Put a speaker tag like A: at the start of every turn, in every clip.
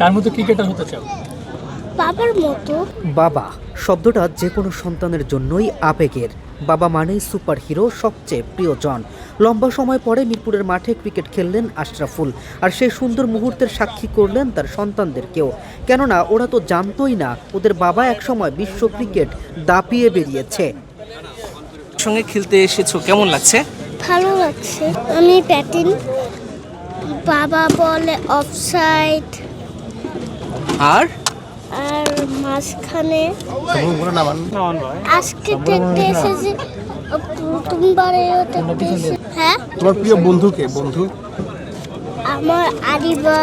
A: তার মতো ক্রিকেটার হতে চাও?
B: বাবার মতো।
C: বাবা শব্দটা যে কোনো সন্তানের জন্যই আবেগের। বাবা মানেই সুপার হিরো, সবচেয়ে প্রিয়জন। লম্বা সময় পরে মিরপুরের মাঠে ক্রিকেট খেললেন আশরাফুল, আর সেই সুন্দর মুহূর্তের সাক্ষী করলেন তার সন্তানদেরকেও। কেননা ওরা তো জানতোই না ওদের বাবা একসময় বিশ্ব ক্রিকেট দাপিয়ে বেরিয়েছে।
D: সঙ্গে খেলতে এসেছো, কেমন লাগছে?
B: ভালো লাগছে। আমি ব্যাটিং, বাবা বলে অফসাইড,
D: আর
B: আর মাঝখানে আজকে দেখতে এসেছি প্রথমবারে দেখতে এসেছি। হ্যাঁ,
E: তোমার প্রিয় বন্ধুকে বন্ধু?
B: আমার আরিবা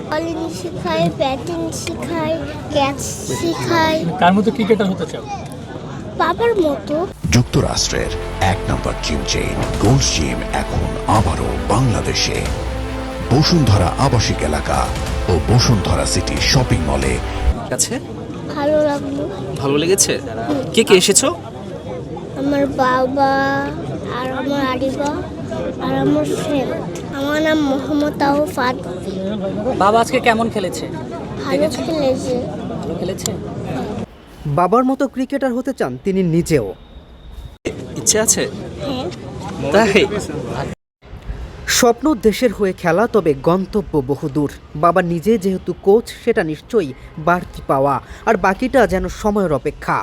B: বলিং শিখায়, ব্যাটিং শিখায়, ক্যাচ শিখায়।
A: তার মতো ক্রিকেটার হতে চাও?
B: বাবার মতো।
F: যুক্তরাষ্ট্রের এক নম্বর জিম চেইন গোল্ডস জিম এখন আবারও বাংলাদেশে বসুন্ধরা আবাসিক এলাকা ও বসুন্ধরা সিটি শপিং মলে।
D: কাছে
B: ভালো লাগলো।
D: ভালো লেগেছে? কে কে এসেছো?
B: আমার বাবা আর আমার আরিবা আর আমার ফ্রেন্ড। আমার নাম মোহাম্মদ তাওফাত।
G: বাবা আজকে কেমন খেলেছে?
B: ভালো খেলেছে।
G: ভালো খেলেছে।
C: বাবার মতো ক্রিকেটার হতে চান তিনি নিজেও।
D: ইচ্ছে আছে?
B: হ্যাঁ,
D: তাই
C: স্বপ্ন দেশের হয়ে খেলা, তবে গন্তব্য বহুদূর। বাবা নিজে যেহেতু কোচ, সেটা নিশ্চয়ই বাড়তি পাওয়া, আর বাকিটা যেন সময়ের অপেক্ষা।